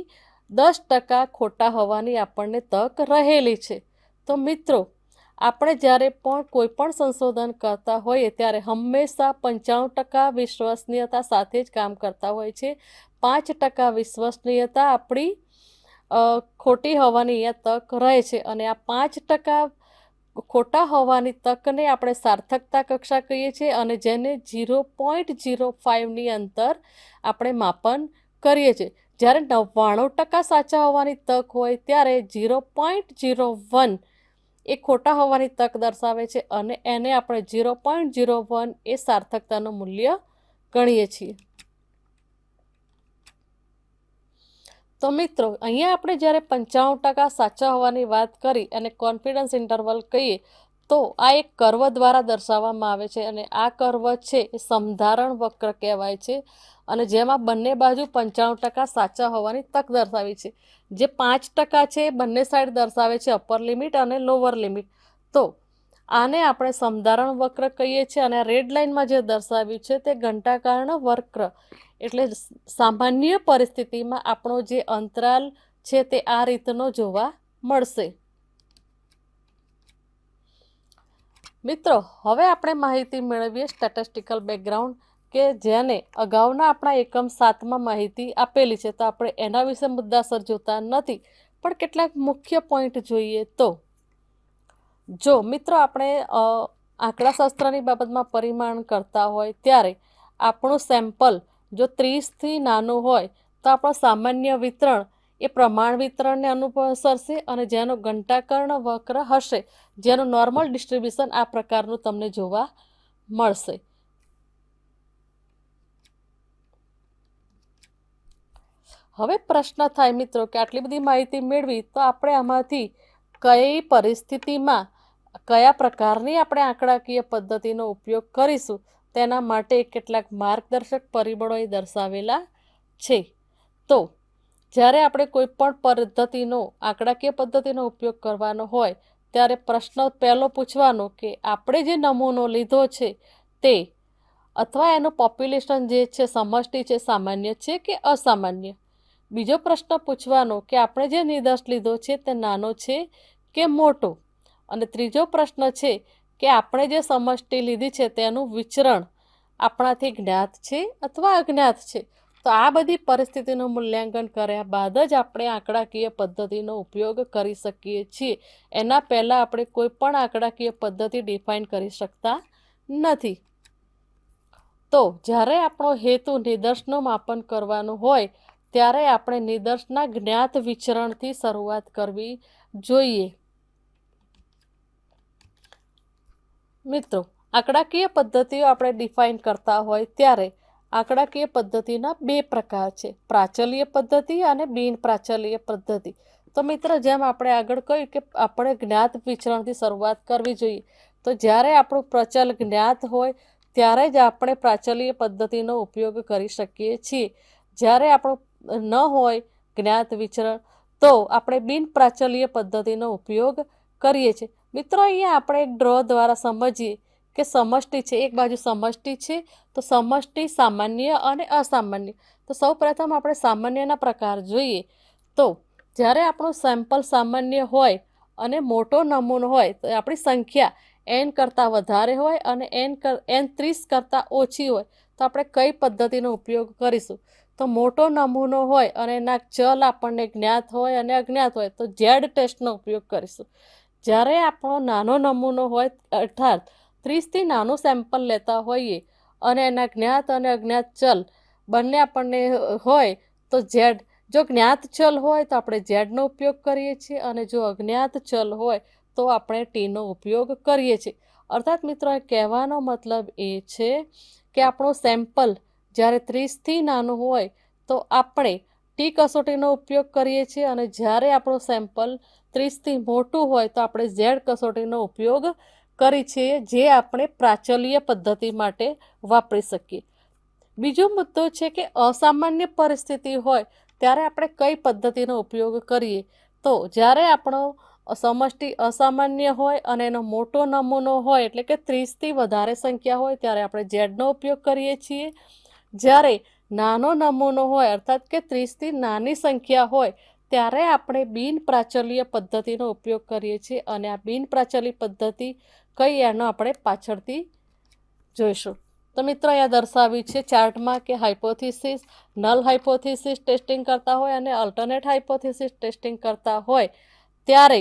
10% ખોટા હોવાની આપણને તક રહેલી છે. તો મિત્રો, આપણે જ્યારે પણ કોઈ પણ સંશોધન કરતા હોઈએ ત્યારે હંમેશા 95% વિશ્વસનીયતા સાથે જ કામ કરતા હોય છે. 5% વિશ્વસનીયતા આપણી ખોટી હોવાની અહીંયા તક રહે છે અને આ 5% ખોટા હોવાની તકને આપણે સાર્થકતા કક્ષા કહીએ છીએ અને જેને 0.05ની અંતર આપણે માપન કરીએ છીએ. જ્યારે 99% સાચા હોવાની તક હોય ત્યારે 0.01 એ ખોટા હોવાની તક દર્શાવે છે અને એને આપણે 0.01 એ સાર્થકતાનું મૂલ્ય ગણીએ છીએ. તો મિત્રો, અહીંયા આપણે જ્યારે 95% સાચા હોવાની વાત કરી અને કોન્ફિડન્સ ઇન્ટરવલ કહીએ તો આ એક કર્વ દ્વારા દર્શાવવામાં આવે છે અને આ કર્વ છે એ સમધારણ વક્ર કહેવાય છે અને જેમાં બંને બાજુ 95% સાચા હોવાની તક દર્શાવી છે. જે 5% છે એ બંને સાઈડ દર્શાવે છે અપર લિમિટ અને લોઅર લિમિટ. તો આને આપણે સમધારણ વક્ર કહીએ છીએ અને રેડ લાઇનમાં જે દર્શાવ્યું છે તે ઘંટાકારણ વક્ર, એટલે સામાન્ય પરિસ્થિતિમાં આપણો જે અંતરાલ છે તે આ રીતનો જોવા મળશે. મિત્રો, હવે આપણે માહિતી મેળવીએ સ્ટેટિસ્ટિકલ બેકગ્રાઉન્ડ, કે જેને અગાઉના આપણા એકમ 7માં માહિતી આપેલી છે, તો આપણે એના વિશે મુદ્દાસર જોતા નથી, પણ કેટલાક મુખ્ય પોઈન્ટ જોઈએ. તો જો મિત્રો આપણે આંકડાશાસ્ત્રની બાબતમાં પરિમાણ કરતા હોય ત્યારે આપણું સેમ્પલ જો 30થી નાનું હોય તો આપણો સામાન્ય વિતરણ એ પ્રમાણ વિતરણને અનુસરશે અને જેનો ઘંટાકર્ણ વક્ર હશે, જેનું નોર્મલ ડિસ્ટ્રીબ્યુશન આ પ્રકારનું તમને જોવા મળશે. હવે પ્રશ્ન થાય મિત્રો કે આટલી બધી માહિતી મેળવી તો આપણે આમાંથી કઈ પરિસ્થિતિમાં કયા પ્રકારની આપણે આંકડાકીય પદ્ધતિનો ઉપયોગ કરીશું તેના માટે કેટલાક માર્ગદર્શક પરિબળો એ દર્શાવેલા છે. તો જ્યારે આપણે કોઈ પણ પદ્ધતિનો આંકડાકીય પદ્ધતિનો ઉપયોગ કરવાનો હોય ત્યારે પ્રશ્ન પહેલો પૂછવાનો કે આપણે જે નમૂનો લીધો છે તે અથવા એનું પોપ્યુલેશન જે છે સમષ્ટિ છે સામાન્ય છે કે અસામાન્ય. બીજો પ્રશ્ન પૂછવાનો કે આપણે જે નિદર્શ લીધો છે તે નાનો છે કે મોટો. અને ત્રીજો પ્રશ્ન છે કે આપણે જે સમષ્ટિ લીધી છે તેનું વિચરણ આપણાથી જ્ઞાત છે અથવા અજ્ઞાત છે. તો આ બધી પરિસ્થિતિનું મૂલ્યાંકન કર્યા બાદ જ આપણે આંકડાકીય પદ્ધતિનો ઉપયોગ કરી શકીએ છીએ. એના પહેલાં આપણે કોઈ પણ આંકડાકીય પદ્ધતિ ડિફાઇન કરી શકતા નથી. તો જ્યારે આપણો હેતુ નિદર્શનું માપન કરવાનું હોય ત્યારે આપણે નિદર્શના જ્ઞાત વિચરણથી શરૂઆત કરવી જોઈએ. મિત્રો, આંકડાકીય પદ્ધતિઓ આપણે ડિફાઇન કરતા હોય ત્યારે આંકડાકીય પદ્ધતિના બે પ્રકાર છે, પ્રાચલીય પદ્ધતિ અને બિન પ્રાચલીય પદ્ધતિ. તો મિત્રો, જેમ આપણે આગળ કહ્યું કે આપણે જ્ઞાત વિચરણથી શરૂઆત કરવી જોઈએ, તો જ્યારે આપણું પ્રચલ જ્ઞાત હોય ત્યારે જ આપણે પ્રાચલીય પદ્ધતિનો ઉપયોગ કરી શકીએ છીએ. જ્યારે આપણું ન હોય જ્ઞાત વિચરણ તો આપણે બિન પ્રાચલીય પદ્ધતિનો ઉપયોગ કરીએ છીએ. મિત્રો, અહીંયા આપણે એક ડ્રો દ્વારા સમજીએ કે સમષ્ટિ છે, એક બાજુ સમષ્ટિ છે તો સમષ્ટિ સામાન્ય અને અસામાન્ય. તો સૌ પ્રથમ આપણે સામાન્યના પ્રકાર જોઈએ. તો જ્યારે આપણું સેમ્પલ સામાન્ય હોય અને મોટો નમૂનો હોય તો આપણી સંખ્યા n કરતાં વધારે હોય અને n 30 કરતાં ઓછી હોય તો આપણે કઈ પદ્ધતિનો ઉપયોગ કરીશું? તો મોટો નમૂનો હોય અને એના ચલ આપણને જ્ઞાત હોય અને અજ્ઞાત હોય તો ઝેડ ટેસ્ટનો ઉપયોગ કરીશું. જ્યારે આપણો નાનો નમૂનો હોય અર્થાત 30થી નાનું સેમ્પલ લેતા હોઈએ અને એના જ્ઞાત અને અજ્ઞાત ચલ બંને આપણને હોય તો ઝેડ, જો જ્ઞાત ચલ હોય તો આપણે ઝેડનો ઉપયોગ કરીએ છીએ અને જો અજ્ઞાત ચલ હોય તો આપણે ટીનો ઉપયોગ કરીએ છીએ. અર્થાત મિત્રો, કહેવાનો મતલબ એ છે કે આપણો સેમ્પલ જ્યારે 30થી નાનું હોય તો આપણે ટી કસોટીનો ઉપયોગ કરીએ છીએ અને જ્યારે આપણું સેમ્પલ 30થી મોટું હોય તો આપણે ઝેડ કસોટીનો ઉપયોગ કરી છીએ, જે આપણે પ્રાચલીય પદ્ધતિ માટે વાપરી શકીએ. બીજો મુદ્દો છે કે અસામાન્ય પરિસ્થિતિ હોય ત્યારે આપણે કઈ પદ્ધતિનો ઉપયોગ કરીએ? તો જ્યારે આપણો સમષ્ટિ અસામાન્ય હોય અને એનો મોટો નમૂનો હોય એટલે કે 30થી વધારે સંખ્યા હોય ત્યારે આપણે ઝેડનો ઉપયોગ કરીએ છીએ. જ્યારે નાનો નમૂનો હોય અર્થાત કે 30થી નાની સંખ્યા હોય ત્યારે આપણે બિન પ્રાચલીય પદ્ધતિનો ઉપયોગ કરીએ છીએ અને આ બિન પ્રાચલી પદ્ધતિ કઈ એનો આપણે પાછળથી જોઈશું. તો મિત્રો, અહીંયા દર્શાવ્યું છે ચાર્ટમાં કે હાઇપોથિસિસ, નલ હાઇપોથિસિસ ટેસ્ટિંગ કરતા હોય અને અલ્ટરનેટ હાઇપોથિસિસ ટેસ્ટિંગ કરતા હોય ત્યારે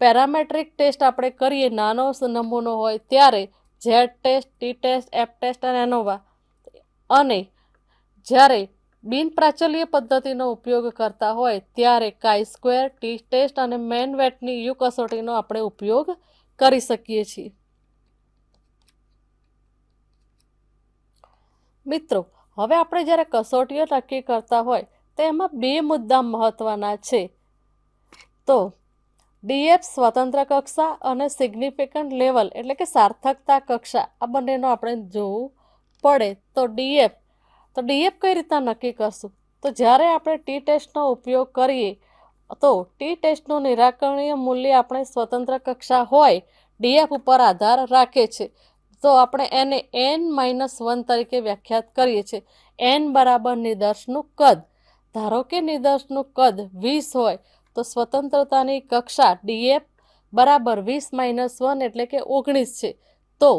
પેરામેટ્રિક ટેસ્ટ આપણે કરીએ નાનો નમૂનો હોય ત્યારે Z test, T test, F test અને એનોવા. અને જ્યારે બિન પ્રાચલ્ય પદ્ધતિનો ઉપયોગ કરતા હોય ત્યારે કાઈ સ્ક્વેર, ટી ટેસ્ટ અને મેન વેટની યુ કસોટીનો આપણે ઉપયોગ કરી શકીએ છીએ. મિત્રો, હવે આપણે જ્યારે કસોટીઓ નક્કી કરતા હોય તો એમાં બે મુદ્દા મહત્વના છે. તો ડીએફ સ્વતંત્ર કક્ષા અને સિગ્નિફિકન્ટ લેવલ એટલે કે સાર્થકતા કક્ષા, આ બંનેનો આપણે જોવું પડે. તો ડીએફ કઈ રીતના નક્કી કરશું? તો જ્યારે આપણે ટી ટેસ્ટનો ઉપયોગ કરીએ તો ટી ટેસ્ટનું નિરાકરણીય મૂલ્ય આપણે સ્વતંત્ર કક્ષા હોય ડીએફ ઉપર આધાર રાખે છે. તો આપણે એને n-1 તરીકે વ્યાખ્યાત કરીએ છીએ. n બરાબર નિદર્શનું કદ. ધારો કે નિદર્શનું કદ 20 હોય તો સ્વતંત્રતાની કક્ષા ડીએફ બરાબર 20-1 એટલે કે 19 છે. તો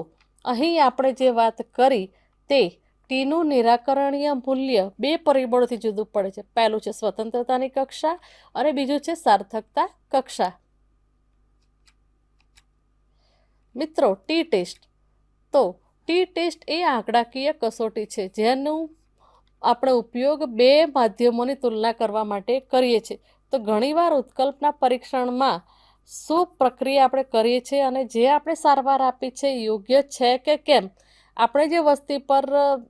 અહીં આપણે જે વાત કરી તે ટીનું નિરાકરણીય મૂલ્ય બે પરિબળોથી જુદું પડે છે. પહેલું છે સ્વતંત્રતાની કક્ષા અને બીજું છે સાર્થકતા કક્ષા. મિત્રો, ટી ટેસ્ટ. તો ટી ટેસ્ટ એ આંકડાકીય કસોટી છે જેનું આપણે ઉપયોગ બે માધ્યમોની તુલના કરવા માટે કરીએ છીએ. તો ઘણીવાર ઉત્કલ્પના પરીક્ષણમાં શું પ્રક્રિયા આપણે કરીએ છીએ અને જે આપણે સારવાર આપી છે યોગ્ય છે કે કેમ, આપણે જે વસ્તી પર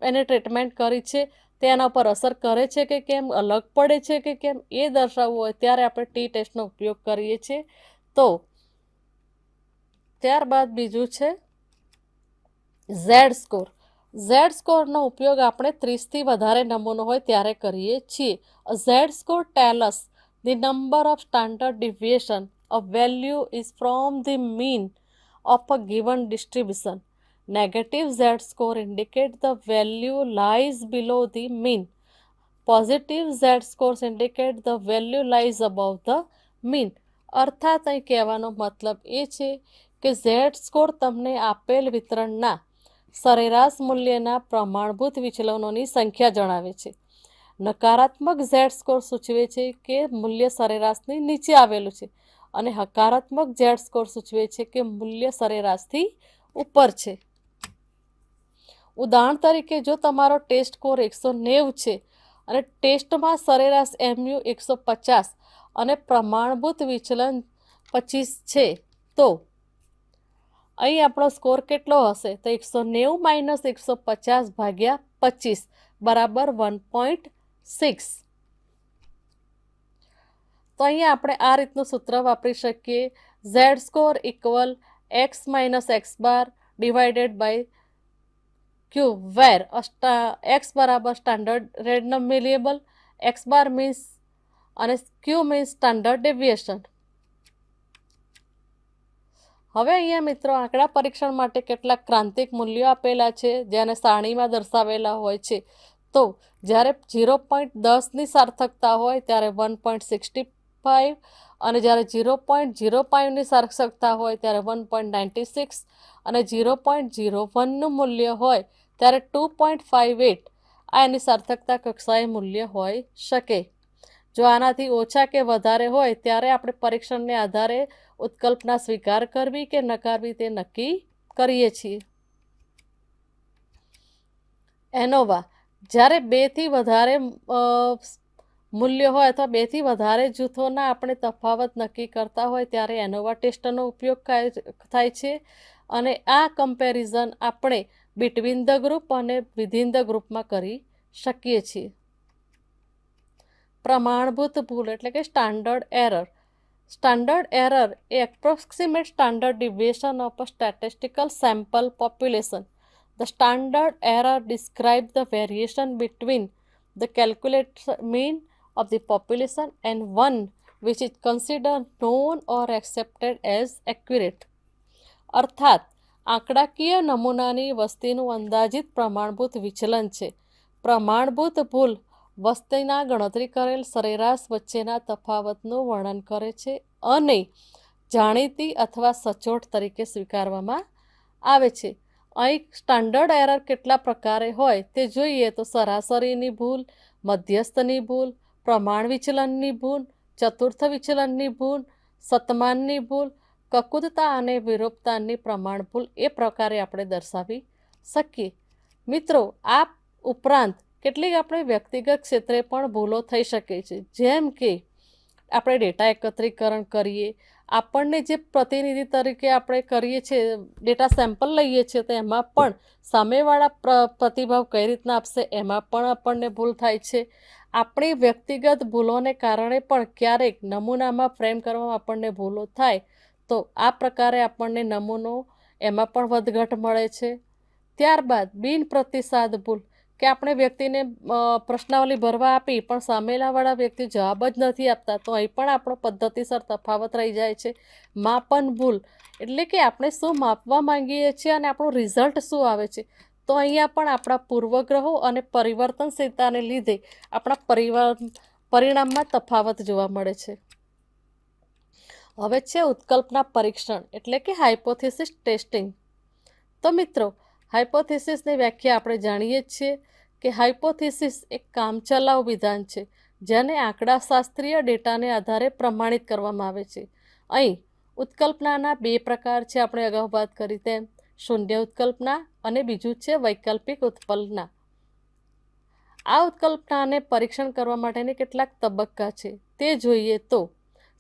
એને ટ્રીટમેન્ટ કરી છે તેના પર અસર કરે છે કે કેમ, અલગ પડે છે કે કેમ, એ દર્શાવવું હોય ત્યારે આપણે ટી ટેસ્ટનો ઉપયોગ કરીએ છીએ. તો ત્યારબાદ બીજું છે ઝેડ સ્કોર. ઝેડ સ્કોરનો ઉપયોગ આપણે 30થી વધારે નમૂનો હોય ત્યારે કરીએ છીએ. Z score tells the number of standard deviation of value is from the mean of a given distribution. Negative Z score indicate the value lies below the mean. Positive Z scores indicate the value lies above the mean. અર્થાત અહીં કહેવાનો મતલબ એ છે કે ઝેડ સ્કોર તમને આપેલ વિતરણના સરેરાશ મૂલ્યના પ્રમાણભૂત વિચલનોની સંખ્યા જણાવે છે. નકારાત્મક ઝેડ સ્કોર સૂચવે છે કે મૂલ્ય સરેરાશની નીચે આવેલું છે અને હકારાત્મક ઝેડ સ્કોર સૂચવે છે કે મૂલ્ય સરેરાશથી ઉપર છે. ઉદાહરણ તરીકે, જો તમારો ટેસ્ટ સ્કોર 190 છે અને ટેસ્ટમાં સરેરાશ MU 150 અને પ્રમાણભૂત વિચલન 25 છે તો અહીં આપણો સ્કોર કેટલો હશે? તો 190 - 150 ભાગ્યા 25 બરાબર 1.6. તો અહીંયા આપણે આ રીતનું સૂત્ર વાપરી શકીએ. Z score equal x - x bar divided by Q, where x બરાબર standard random variable, x bar means અને ક્યુ મીન્સ સ્ટાન્ડર્ડ ડેવિએશન. હવે અહીંયા મિત્રો આંકડા પરીક્ષણ માટે કેટલાક ક્રાંતિક મૂલ્યો આપેલા છે જેને સારણીમાં દર્શાવેલા હોય છે. તો જ્યારે 0.10ની સાર્થકતા હોય ત્યારે 1.65 અને જ્યારે 0.05ની સાર્થકતા હોય ત્યારે 1.96 અને 0.01નું મૂલ્ય હોય ત્યારે 2.58 આ એની સાર્થકતા કક્ષાએ મૂલ્ય હોઈ શકે. જો આનાથી ઓછા કે વધારે હોય ત્યારે આપણે પરીક્ષણને આધારે ઉત્કલ્પના સ્વીકાર કરવી કે નકારવી તે નક્કી કરીએ છીએ. એનોવા. જ્યારે 2થી વધારે મૂલ્ય હોય અથવા 2થી વધારે જૂથોના આપણે તફાવત નક્કી કરતા હોય ત્યારે એનોવા ટેસ્ટનો ઉપયોગ થાય છે અને આ કમ્પેરિઝન આપણે બિટવીન ધ ગ્રુપ અને વિધિન ધ ગ્રુપમાં કરી શકીએ છીએ. પ્રમાણભૂત ભૂલ એટલે કે standard error. Standard error A approximate standard deviation of a statistical sample population. The standard error describes the variation between the calculated mean of the population and one which is considered known or accepted as accurate. અર્થાત આંકડાકીય નમૂનાની વસ્તીનું અંદાજિત પ્રમાણભૂત વિચલન છે. પ્રમાણભૂત ભૂલ વસ્તીના ગણતરી કરેલ સરેરાશ વચ્ચેના તફાવતનું વર્ણન કરે છે અને જાણીતી અથવા સચોટ તરીકે સ્વીકારવામાં આવે છે. અહીં સ્ટાન્ડર્ડ એરર કેટલા પ્રકારે હોય તે જોઈએ તો સરાસરીની ભૂલ, મધ્યસ્થની ભૂલ, પ્રમાણ વિચલનની ભૂલ, ચતુર્થ વિચલનની ભૂલ, શતમાનની ભૂલ, કકુતતા અને વિરૂપતાની પ્રમાણ ભૂલ એ પ્રકારે આપણે દર્શાવી શકીએ. મિત્રો, આ ઉપરાંત કેટલીક આપણે વ્યક્તિગત ક્ષેત્રે પણ ભૂલો થઈ શકે છે, જેમ કે આપણે ડેટા એકત્રીકરણ કરીએ, આપણને જે પ્રતિનિધિ તરીકે આપણે કરીએ છીએ, ડેટા સેમ્પલ લઈએ છીએ, તો એમાં પણ સામેવાળા પ્રતિભાવ કઈ રીતના આપશે એમાં પણ આપણને ભૂલ થાય છે. આપણી વ્યક્તિગત ભૂલોને કારણે પણ ક્યારેક નમૂનામાં ફ્રેમ કરવામાં આપણને ભૂલો થાય, તો આ પ્રકારે આપણને નમૂનો એમાં પણ વધઘટ મળે છે. ત્યારબાદ બિન પ્રતિસાદ ભૂલ, કે આપણે વ્યક્તિને પ્રશ્નાવલી ભરવા આપી પણ સામેલાવાળા વ્યક્તિ જવાબ જ નથી આપતા, તો અહીં પણ આપણો પદ્ધતિસર તફાવત રહી જાય છે. માપન ભૂલ, એટલે કે આપણે શું માપવા માંગીએ છીએ અને આપણું રિઝલ્ટ શું આવે છે, તો અહીંયા પણ આપણા પૂર્વગ્રહો અને પરિવર્તનશીલતાને લીધે આપણા પરિણામમાં તફાવત જોવા મળે છે. હવે છે ઉત્કલ્પના પરીક્ષણ, એટલે કે હાઇપોથેસિસ ટેસ્ટિંગ. તો મિત્રો, હાઇપોથેસિસની વ્યાખ્યા આપણે જાણીએ જ છીએ કે હાઇપોથેસિસ એક કામચલાઉ વિધાન છે, જેને આંકડાશાસ્ત્રીય ડેટાને આધારે પ્રમાણિત કરવામાં આવે છે. અહીં ઉત્કલ્પનાના બે પ્રકાર છે, આપણે અગાઉ વાત કરી તેમ, શૂન્ય ઉત્કલ્પના અને બીજું છે વૈકલ્પિક ઉત્કલ્પના. આ ઉત્કલ્પનાને પરીક્ષણ કરવા માટેને કેટલાક તબક્કા છે તે જોઈએ તો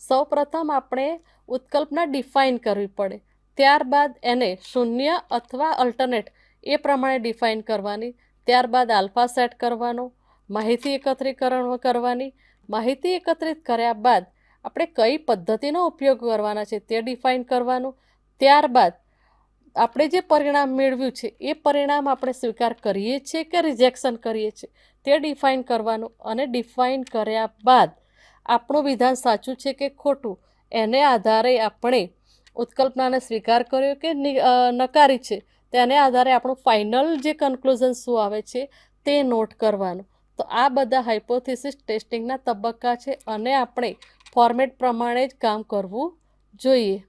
સૌપ્રથમ આપણે ઉત્કલ્પના ડિફાઇન કરવી પડે, ત્યારબાદ એને શૂન્ય અથવા અલ્ટરનેટ એ પ્રમાણે ડિફાઇન કરવાની, ત્યારબાદ આલ્ફા સેટ કરવાનો, માહિતી એકત્રીકરણ કરવાની, માહિતી એકત્રિત કર્યા બાદ આપણે કઈ પદ્ધતિનો ઉપયોગ કરવાના છે તે ડિફાઇન કરવાનું, ત્યારબાદ આપણે જે પરિણામ મેળવ્યું છે એ પરિણામ આપણે સ્વીકાર કરીએ છીએ કે રિજેક્શન કરીએ છીએ તે ડિફાઇન કરવાનું, અને ડિફાઇન કર્યા બાદ આપણું વિધાન સાચું છે કે ખોટું એને આધારે આપણે ઉત્કલ્પનાને સ્વીકાર કર્યો કે નકારી છે, તેને આધારે આપણું ફાઇનલ જે કન્ક્લુઝન શું આવે છે તે નોટ કરવાનું. તો આ બધા હાઇપોથેસિસ ટેસ્ટિંગના તબક્કા છે અને આપણે ફોર્મેટ પ્રમાણે જ કામ કરવું જોઈએ.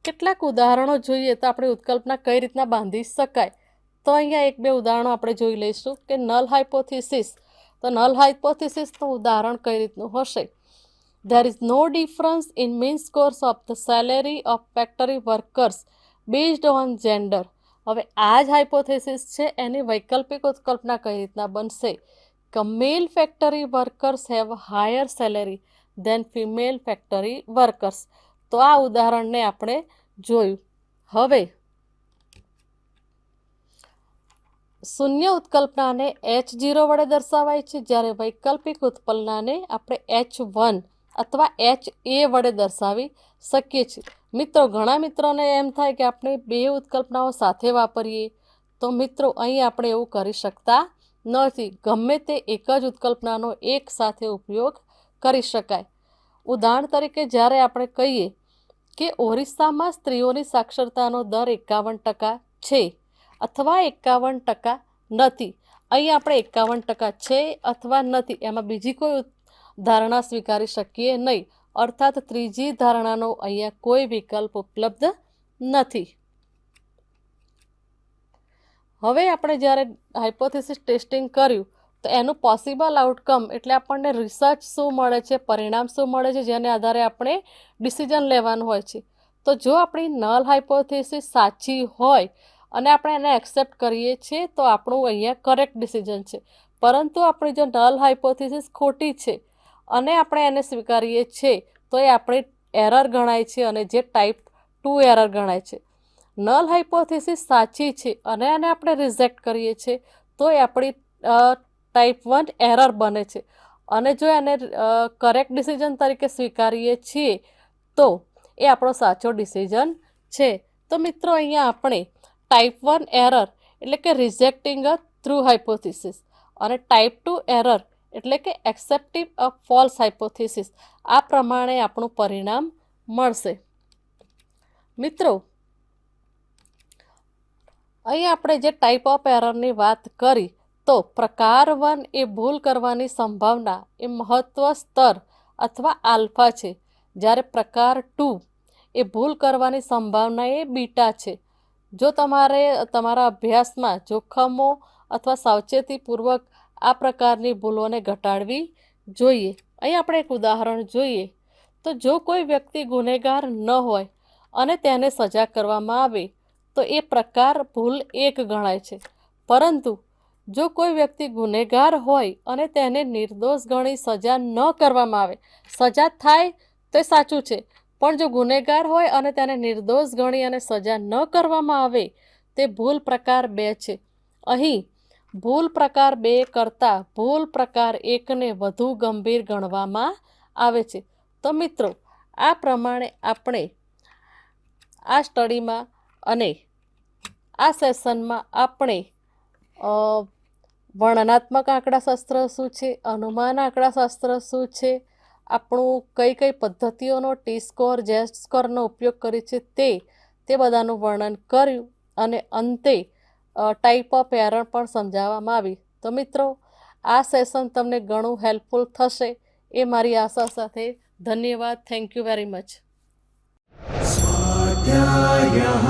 કેટલાક ઉદાહરણો જોઈએ તો આપણે ઉત્કલ્પના કઈ રીતના બાંધી શકાય. તો અહીંયા એક બે ઉદાહરણો આપણે જોઈ લઈશું કે નલ હાઇપોથેસિસ. તો નલ હાઇપોથેસિસનું ઉદાહરણ કઈ રીતનું હશે? There is no difference in mean scores of the salary of factory workers based on gender. હવે આ જ હાઇપોથેસિસ છે, એની વૈકલ્પિક ઉત્કલ્પના કઈ રીતના બનશે કે male factory workers have higher salary than female factory workers. તો આ ઉદાહરણને આપણે જોયું. હવે શૂન્ય ઉત્કલ્પનાને H0 વડે દર્શાવાય છે, જ્યારે વૈકલ્પિક ઉત્કલ્પનાને આપણે H1 અથવા HA વડે દર્શાવી શકીએ છીએ. મિત્રો, ઘણા મિત્રોને એમ થાય કે આપણે બે ઉત્કલ્પનાઓ સાથે વાપરીએ, તો મિત્રો અહીં આપણે એવું કરી શકતા નથી. ગમે તે એક જ ઉત્કલ્પનાનો એક સાથે ઉપયોગ કરી શકાય. ઉદાહરણ તરીકે જ્યારે આપણે કહીએ કે ઓરિસ્સામાં સ્ત્રીઓની સાક્ષરતાનો દર 51% છે અથવા 51% નથી, અહીં આપણે 51% છે અથવા નથી એમાં બીજી કોઈ ધારણા સ્વીકારી શકીએ નહીં, અર્થાત ત્રીજી ધારણાનો અહીંયા કોઈ વિકલ્પ ઉપલબ્ધ નથી. હવે આપણે જ્યારે હાઇપોથેસિસ ટેસ્ટિંગ કર્યું તો એનું પોસિબલ આઉટકમ, એટલે આપણને રિસર્ચ શું મળે છે, પરિણામ શું મળે છે, જેને આધારે આપણે ડિસિઝન લેવાનું હોય છે. તો જો આપણી નલ હાઇપોથેસિસ સાચી હોય અને આપણે એને એક્સેપ્ટ કરીએ છીએ તો આપણું અહીંયા કરેક્ટ ડિસિઝન છે. પરંતુ આપણી જો નલ હાઇપોથેસિસ ખોટી છે અને આપણે એને સ્વીકારીએ છીએ તો એ આપણી એરર ગણાય છે અને જે ટાઈપ 2 એરર ગણાય છે. નલ હાઇપોથેસિસ સાચી છે અને એને આપણે રિજેક્ટ કરીએ છીએ તો એ આપણી ટાઈપ 1 એરર બને છે, અને જો એને કરેક્ટ ડિસિઝન તરીકે સ્વીકારીએ છીએ તો એ આપણો સાચો ડિસિઝન છે. તો મિત્રો, અહીંયા આપણે ટાઈપ 1 એરર એટલે કે રિજેક્ટિંગ અ થ્રુ હાઇપોથેસિસ અને ટાઈપ 2 એરર એટલે કે એક્સેપ્ટિંગ અ ફોલ્સ હાઇપોથેસિસ, આ પ્રમાણે આપણું પરિણામ મળશે. મિત્રો, અહીં આપણે જે ટાઈપ ઓફ એરરની વાત કરી તો પ્રકાર 1 એ ભૂલ કરવાની સંભાવના એ મહત્વ સ્તર અથવા આલ્ફા છે, જ્યારે પ્રકાર 2 એ ભૂલ કરવાની સંભાવના એ બીટા છે. જો તમારે તમારા અભ્યાસમાં જોખમો અથવા સાવચેતીપૂર્વક આ પ્રકારની ભૂલોને ઘટાડવી જોઈએ. અહીં આપણે એક ઉદાહરણ જોઈએ તો જો કોઈ વ્યક્તિ ગુનેગાર ન હોય અને તેને સજા કરવામાં આવે તો એ પ્રકાર ભૂલ 1 ગણાય છે. પરંતુ જો કોઈ વ્યક્તિ ગુનેગાર હોય અને તેને નિર્દોષ ગણી સજા ન કરવામાં આવે, સજા થાય તો એ સાચું છે, પણ જો ગુનેગાર હોય અને તેને નિર્દોષ ગણી અને સજા ન કરવામાં આવે તે ભૂલ પ્રકાર 2 છે. અહીં ભૂલ પ્રકાર 2 કરતાં ભૂલ પ્રકાર 1ને વધુ ગંભીર ગણવામાં આવે છે. તો મિત્રો, આ પ્રમાણે આપણે આ સ્ટડીમાં અને આ સેશનમાં આપણે વર્ણનાત્મક આંકડાશાસ્ત્ર શું છે, અનુમાન આંકડાશાસ્ત્ર શું છે, આપણું કઈ કઈ પદ્ધતિઓનો ટી સ્કોર, જેડ સ્કોરનો ઉપયોગ કરી છે તે બધાનું વર્ણન કર્યું અને અંતે ટાઈપ ઓફ એરર પણ સમજાવવામાં આવી. તો મિત્રો, આ સેશન તમને ઘણું હેલ્પફુલ થશે એ મારી આશા સાથે. ધન્યવાદ. Thank you very much.
स्वाध्यायः